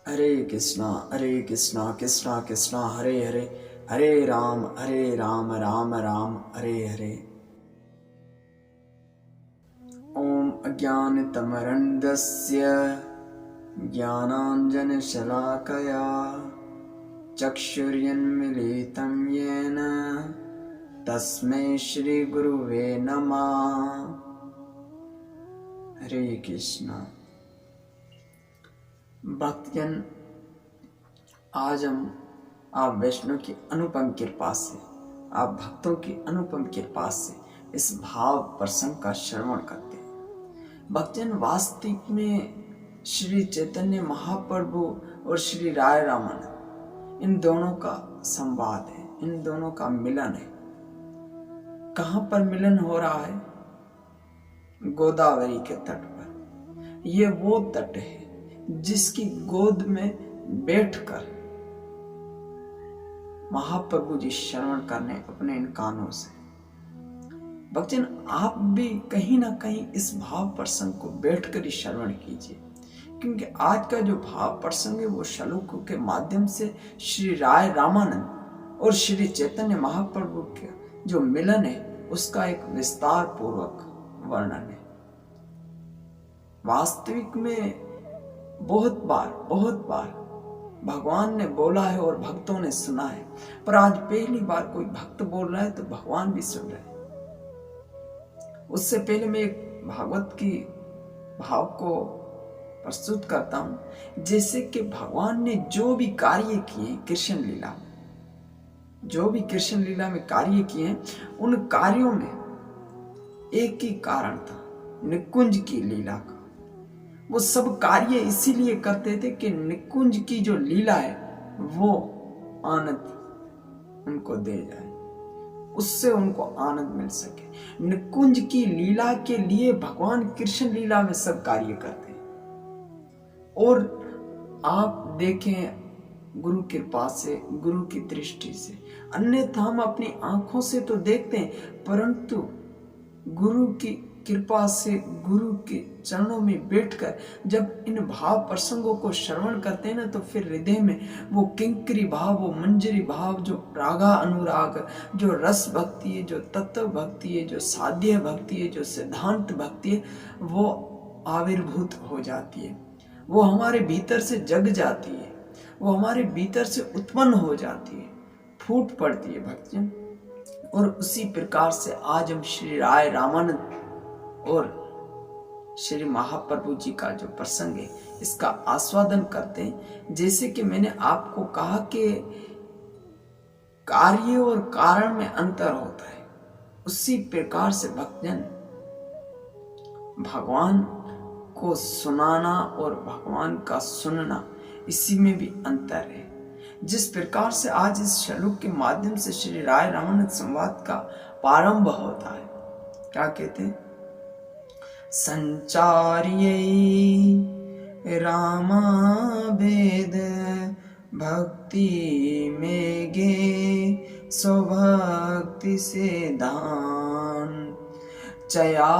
हरे कृष्णा कृष्णा कृष्णा हरे हरे, हरे राम राम राम हरे हरे। ओम अज्ञानतिमिरन्धस्य ज्ञानाञ्जनशलाकया चक्षुरुन्मीलितं येन तस्मै श्रीगुरुवे नमः। हरे कृष्णा। भक्तजन, आज हम आप वैष्णव की अनुपम कृपा से, आप भक्तों की अनुपम कृपा से इस भाव प्रसंग का श्रवण करते हैं। भक्तजन, वास्तविक में श्री चैतन्य महाप्रभु और श्री राय रामानंद, इन दोनों का संवाद है, इन दोनों का मिलन है। कहाँ पर मिलन हो रहा है? गोदावरी के तट पर। ये वो तट है जिसकी गोद में बैठकर महाप्रभु जी श्रवण करने अपने इन कानों से। भक्तजन, आप भी कहीं ना कहीं इस भाव प्रसंग को बैठकर ही श्रवण कीजिए, क्योंकि आज का जो भाव प्रसंग है वो श्लोकों के माध्यम से श्री राय रामानंद और श्री चैतन्य महाप्रभु के जो मिलन है उसका एक विस्तार पूर्वक वर्णन है। वास्तविक में बहुत बार भगवान ने बोला है और भक्तों ने सुना है, पर आज पहली बार कोई भक्त बोल रहा है तो भगवान भी सुन रहे हैं। उससे पहले मैं एक भागवत की भाव को प्रस्तुत करता हूं। जैसे कि भगवान ने जो भी कार्य किए कृष्ण लीला में, जो भी कृष्ण लीला में कार्य किए, उन कार्यों में एक ही कारण था, निकुंज की लीला का। वो सब कार्य इसीलिए करते थे कि निकुंज की जो लीला है वो आनंद उनको दे जाए, उससे उनको आनंद मिल सके। निकुंज की लीला के लिए भगवान कृष्ण लीला में सब कार्य करते हैं। और आप देखें, गुरु कृपा से, गुरु की दृष्टि से, अन्यथा हम अपनी आंखों से तो देखते हैं, परंतु गुरु की कृपा से, गुरु के चरणों में बैठकर जब इन भाव प्रसंगों को श्रवण करते हैं ना, तो फिर हृदय में वो किंकरी भाव, वो मंजरी भाव, जो रागा अनुराग, जो रस भक्ति है, जो तत्व भक्ति है, जो साध्य भक्ति है, जो सिद्धांत भक्ति है, वो आविर्भूत हो जाती है। वो हमारे भीतर से जग जाती है, वो हमारे भीतर से उत्पन्न हो जाती है, फूट पड़ती है भक्तजन। और उसी प्रकार से आज हम श्री राय रामानंद और श्री महाप्रभु जी का जो प्रसंग है इसका आस्वादन करते हैं। जैसे कि मैंने आपको कहा कि कार्य और कारण में अंतर होता है, उसी प्रकार से भक्तजन भगवान को सुनाना और भगवान का सुनना, इसी में भी अंतर है। जिस प्रकार से आज इस श्लोक के माध्यम से श्री राय रामानंद संवाद का प्रारंभ होता है, क्या कहते हैं? संचार्यै रामावेद भक्ति में गे स्वभक्ति से दान, चयामृतानि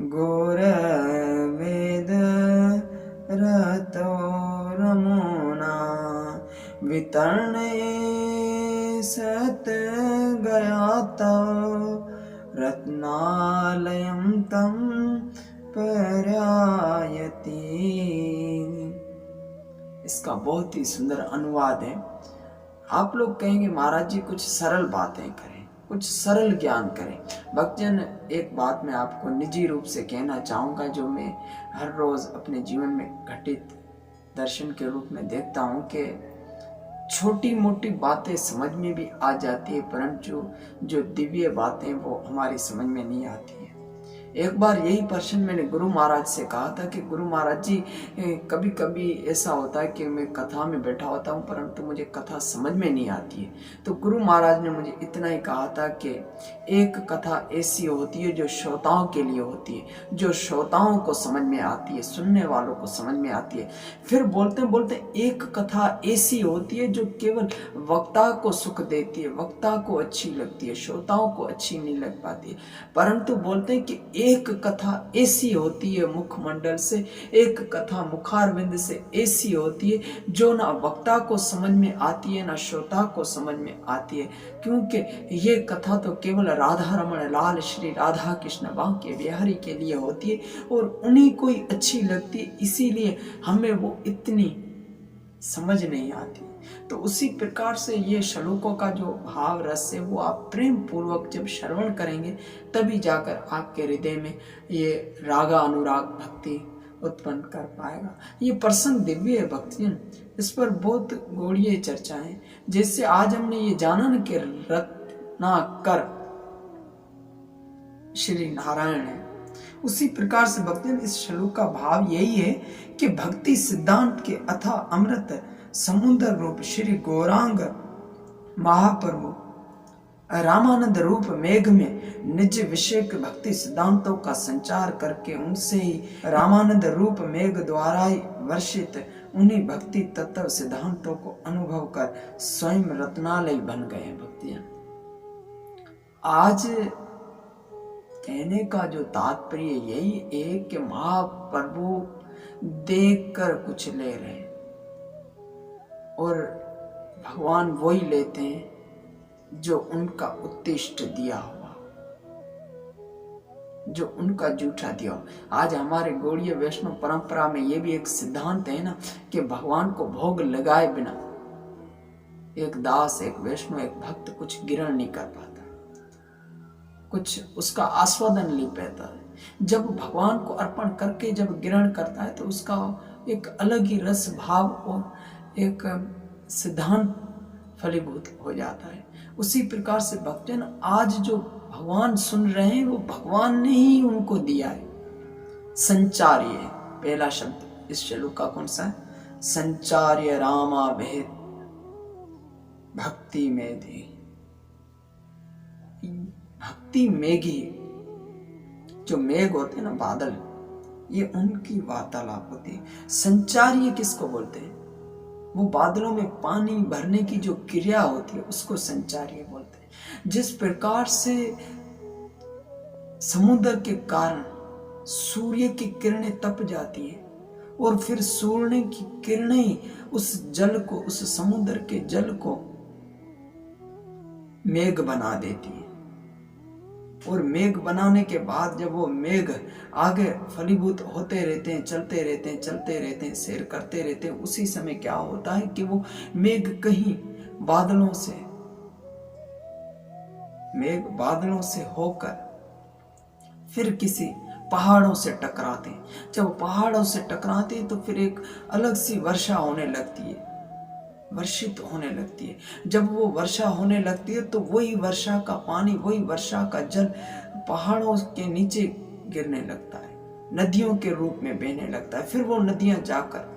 गौरवेद रतो रमोना वितरणे सत गया तव रत्नालयं तम पर्यायति। इसका बहुत ही सुंदर अनुवाद है। आप लोग कहेंगे महाराज जी कुछ सरल बातें करें, कुछ सरल ज्ञान करें। भक्तजन, एक बात मैं आपको निजी रूप से कहना चाहूँगा, जो मैं हर रोज अपने जीवन में घटित दर्शन के रूप में देखता हूँ कि छोटी मोटी बातें समझ में भी आ जाती है, परंतु जो दिव्य बातें वो हमारी समझ में नहीं आती है। एक बार यही प्रश्न मैंने गुरु महाराज से कहा था कि गुरु महाराज जी, कभी कभी ऐसा होता है कि मैं कथा में बैठा होता हूँ परंतु मुझे कथा समझ में नहीं आती है। तो गुरु महाराज ने मुझे इतना ही कहा था कि एक कथा ऐसी होती है जो श्रोताओं के लिए होती है, जो श्रोताओं को समझ में आती है, सुनने वालों को समझ में आती है। फिर बोलते बोलते एक कथा ऐसी होती है जो केवल वक्ता को सुख देती है, वक्ता को अच्छी लगती है, श्रोताओं को अच्छी नहीं लग पाती है। परंतु बोलते हैं कि एक कथा ऐसी होती है मुखमंडल से, एक कथा मुखारविंद से ऐसी होती है जो ना वक्ता को समझ में आती है ना श्रोता को समझ में आती है, क्योंकि ये कथा तो केवल राधा रमण लाल श्री राधा कृष्ण बांके बिहारी के लिए होती है और उन्हीं को ही अच्छी लगती है, इसीलिए हमें वो इतनी समझ नहीं आती। तो उसी प्रकार से ये श्लोकों का जो भाव रस है वो आप प्रेम पूर्वक जब श्रवण करेंगे तभी जाकर आपके हृदय में ये रागा अनुराग भक्ति उत्पन्न कर पाएगा। ये प्रसंग दिव्य है भक्तिजन, इस पर बहुत गौड़ीय चर्चाएं। जैसे आज हमने ये जाना न कि रत्नाकर श्री नारायण है, उसी प्रकार से भक्तिजन इस श्लोक का भाव यही है कि भक्ति सिद्धांत के अथा अमृत समुद्र रूप श्री गौरांग महाप्रभु रामानंद रूप मेघ में निज विषय भक्ति सिद्धांतों का संचार करके उनसे ही रामानंद रूप मेघ द्वारा ही वर्षित उन्हीं भक्ति तत्व सिद्धांतों को अनुभव कर स्वयं रत्नालय बन गए भक्तियां। आज कहने का जो तात्पर्य यही है कि महाप्रभु देखकर कुछ ले रहे और भगवान वही लेते हैं जो उनका उत्तिष्ठ दिया हुआ, जो उनका जूठा दिया हुआ। आज हमारे गौड़ीय वैष्णव परंपरा में ये भी एक सिद्धांत है ना कि भगवान को भोग लगाए बिना एक दास, एक वैष्णव, एक भक्त कुछ ग्रहण नहीं कर पाता, कुछ उसका आस्वादन नहीं पाता है। जब भगवान को अर्पण करके जब ग्रहण करता है तो उसका एक अलग ही रस भाव और एक सिद्धांत फलीभूत हो जाता है। उसी प्रकार से भक्तजन आज जो भगवान सुन रहे हैं वो भगवान ने ही उनको दिया है। संचार्य पहला शब्द इस श्लोक का कौन सा है? संचार्य रामा भेद भक्ति में दे। भक्ति मेघी, जो मेघ होते हैं ना बादल, ये उनकी वार्तालाप होती है। संचार्य किसको बोलते हैं? वो बादलों में पानी भरने की जो क्रिया होती है उसको संचार्य बोलते हैं। जिस प्रकार से समुद्र के कारण सूर्य की किरणें तप जाती है और फिर सूर्य की किरणें उस जल को, उस समुद्र के जल को मेघ बना देती है और मेघ बनाने के बाद जब वो मेघ आगे फलीभूत होते रहते हैं, चलते रहते हैं, चलते रहते हैं, सैर करते रहते हैं, उसी समय क्या होता है कि वो मेघ कहीं बादलों से होकर फिर किसी पहाड़ों से टकराते हैं। जब पहाड़ों से टकराते हैं तो फिर एक अलग सी वर्षा होने लगती है, वर्षित होने लगती है। जब वो वर्षा होने लगती है तो वही वर्षा का पानी, वही वर्षा का जल पहाड़ों के नीचे गिरने लगता है, नदियों के रूप में बहने लगता है। फिर वो नदियां जाकर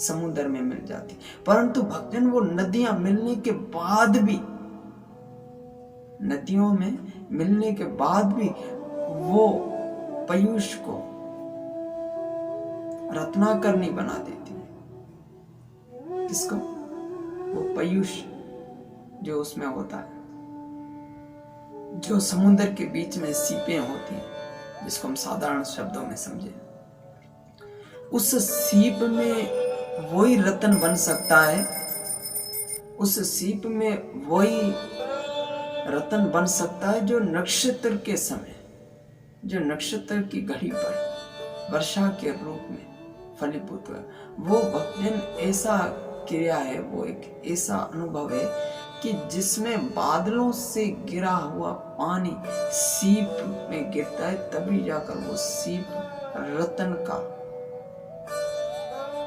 समुद्र में मिल जाती। परंतु भक्तजन वो नदियां मिलने के बाद भी, नदियों में मिलने के बाद भी वो पयुष को रत्नाकर नहीं बना देती। किसको? वो पयुष जो उसमें होता है, जो समुद्र के बीच में सीपें होती हैं, जिसको हम साधारण शब्दों में समझे, उस सीप में वही रत्न बन सकता है, उस सीप में वही रत्न बन सकता है जो नक्षत्र के समय, जो नक्षत्र की घड़ी पर वर्षा के रूप में फलीभूत हुआ। वो भक्तजन ऐसा क्रिया है, वो एक ऐसा अनुभव है कि जिसमें बादलों से गिरा हुआ पानी सीप में गिरता है, तभी जाकर वो सीप रतन का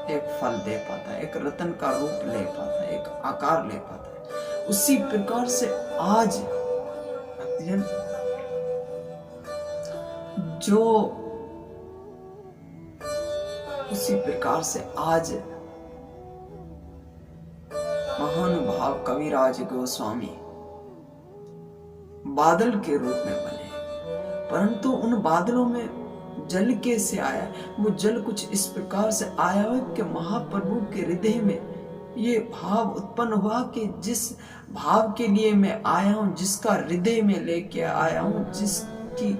एक फल दे पाता है, एक रतन का रूप ले पाता है, एक आकार ले पाता है। उसी प्रकार से आज भक्तजन जो उसी प्रकार से आज महानुभाव कविराज गोस्वामी बादल के रूप में बने, परंतु उन बादलों में जल कैसे आया? वो जल कुछ इस प्रकार से आया है कि महाप्रभु के हृदय में ये भाव उत्पन्न हुआ कि जिस भाव के लिए मैं आया हूं, जिसका हृदय में लेके आया हूं, जिसकी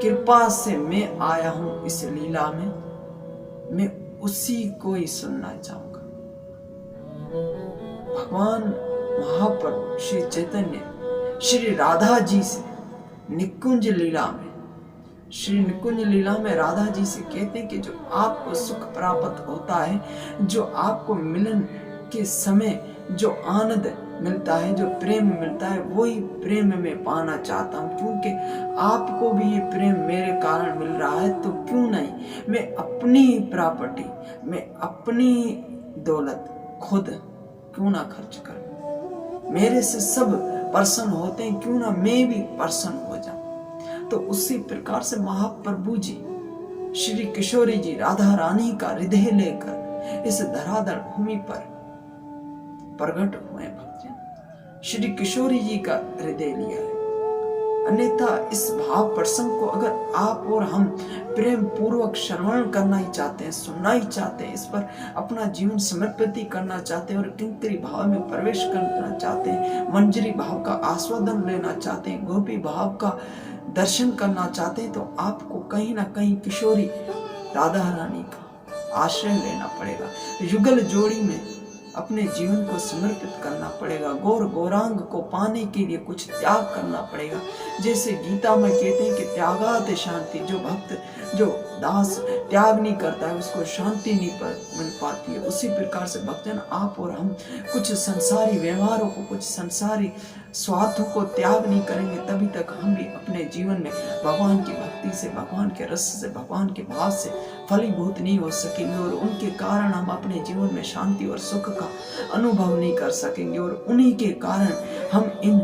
कृपा से मैं आया हूं इस लीला में, मैं उसी को ही सुनना चाहूंगा। भगवान महाप्रभु श्री चैतन्य श्री राधा जी से निकुंज लीला में, श्री निकुंज लीला में राधा जी से कहते हैं कि जो आपको सुख प्राप्त होता है, जो आपको मिलन के समय जो आनंद मिलता है, जो प्रेम मिलता है, वही प्रेम में पाना चाहता हूँ, क्योंकि आपको भी ये प्रेम मेरे कारण मिल रहा है, तो क्यों नहीं मैं अपनी प्रॉपर्टी, मैं अपनी दौलत खुद क्यों ना खर्च करूं। मेरे से सब प्रसन्न होते हैं, क्यों ना मैं भी प्रसन्न हो जाऊं। तो उसी प्रकार से महाप्रभु जी श्री किशोरी जी राधा रानी का हृदय लेकर इस धराधर भूमि पर प्रकट हुए भक्तजन। श्री किशोरी जी का हृदय लिया है। अन्यथा इस भाव प्रसंग को अगर आप और हम प्रेम पूर्वक श्रवण करना ही चाहते हैं, सुनना ही चाहते हैं, इस पर अपना जीवन समर्पित करना चाहते हैं और किंकरी भाव में प्रवेश करना चाहते हैं, मंजरी भाव का आस्वादन लेना चाहते हैं, गोपी भाव का दर्शन करना चाहते हैं, तो आपको कहीं ना कहीं किशोरी राधा रानी का आश्रय लेना पड़ेगा। युगल जोड़ी में अपने जीवन को समर्पित करना पड़ेगा। गौर गौरांग को पाने के लिए कुछ त्याग करना पड़ेगा। जैसे गीता में कहते हैं कि त्यागात शांति, जो भक्त जो दास त्याग नहीं करता है उसको शांति नहीं मिल पाती है। उसी प्रकार से भक्तजन आप और हम कुछ संसारी व्यवहारों को, कुछ संसारी स्वार्थों को त्याग नहीं करेंगे, तभी तक हम भी अपने जीवन में भगवान की भक्ति से, भगवान के रस से, भगवान के भाव से फलीभूत नहीं हो सकेंगे और उनके कारण हम अपने जीवन में शांति और सुख का अनुभव नहीं कर सकेंगे और उन्हीं के कारण हम इन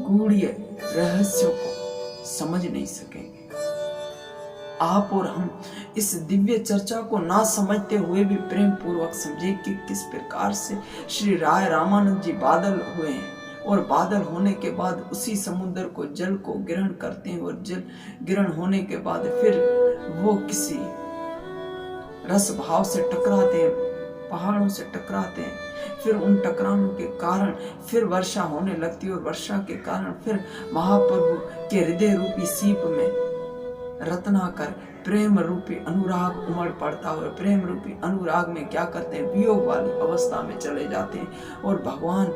गूढ़ रहस्यों को समझ नहीं सकेंगे। आप और हम इस दिव्य चर्चा को ना समझते हुए भी प्रेम पूर्वक समझे कि किस प्रकार से श्री राय रामानंद जी बादल हुए हैं और बादल होने के बाद उसी समुद्र को, जल को ग्रहण करते हैं और जल ग्रहण होने के बाद फिर वो किसी रस भाव से टकराते हैं, पहाड़ों से टकराते हैं, फिर उन टकरानों के कारण फिर वर्षा होने लगती है और वर्षा के कारण फिर महाप्रभु के हृदय रूपी सीप में रत्नाकर प्रेम रूपी अनुराग उमड़ पड़ता है और प्रेम रूपी अनुराग में क्या करते हैं, वियोग वाली अवस्था में चले जाते हैं और भगवान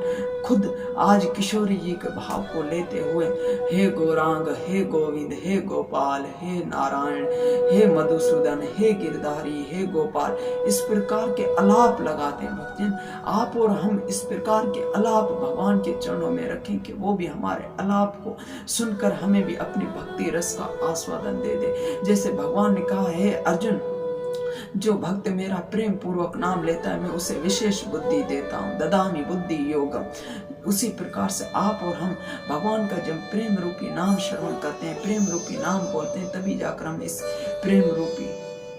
खुद आज किशोरी जी के भाव को लेते हुए हे गौरांग, हे गोविंद, हे गोपाल, हे नारायण, हे मधुसूदन, हे गिरधारी, हे गोपाल, इस प्रकार के अलाप लगाते हैं भक्तजन। आप और हम इस प्रकार के अलाप भगवान के चरणों में रखें कि वो भी हमारे अलाप को सुनकर हमें भी अपनी भक्ति रस का आस्वादन दे दे। जैसे भगवान ने कहा है अर्जुन, जो भक्त मेरा प्रेम पूर्वक नाम लेता है मैं उसे विशेष बुद्धि देता हूँ, ददामि बुद्धि योगम। उसी प्रकार से आप और हम भगवान का जब प्रेम रूपी नाम श्रवण करते हैं, प्रेम रूपी नाम बोलते हैं, तभी जाकर हम इस प्रेम रूपी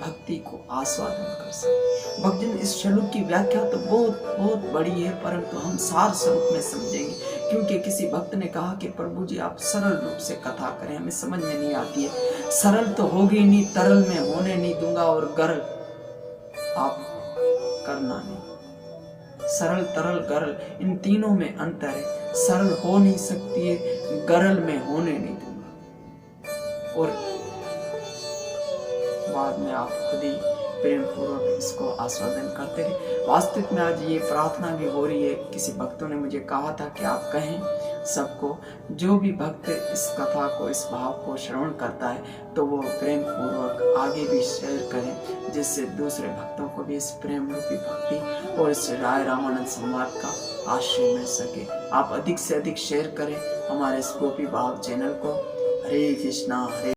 भक्ति को आस्वादन कर सकते। भक्तजन, इस श्लोक की व्याख्या तो बहुत बहुत बड़ी है, परंतु हम सार स्वरूप में समझेंगे, क्योंकि किसी भक्त ने कहा कि प्रभु जी आप सरल रूप से कथा करें, हमें समझ में नहीं आती है। सरल तो होगी नहीं, तरल में होने नहीं दूंगा और गरल आप करना नहीं। सरल, तरल, गरल, इन तीनों में अंतर है। सरल हो नहीं सकती है, गरल में होने नहीं दूंगा और बाद में आप खुद ही प्रेम पूर्वक इसको आस्वादन करते रहे। वास्तविक में आज ये प्रार्थना भी हो रही है। किसी भक्तों ने मुझे कहा था कि आप कहें सबको, जो भी भक्त इस कथा को, इस भाव को श्रवण करता है तो वो प्रेम पूर्वक आगे भी शेयर करें, जिससे दूसरे भक्तों को भी इस प्रेम रूपी भक्ति और इस राय रामानंद संवाद का आश्रय मिल सके। आप अधिक से अधिक शेयर करें हमारे इस गोपी भाव चैनल को। हरे कृष्णा, हरे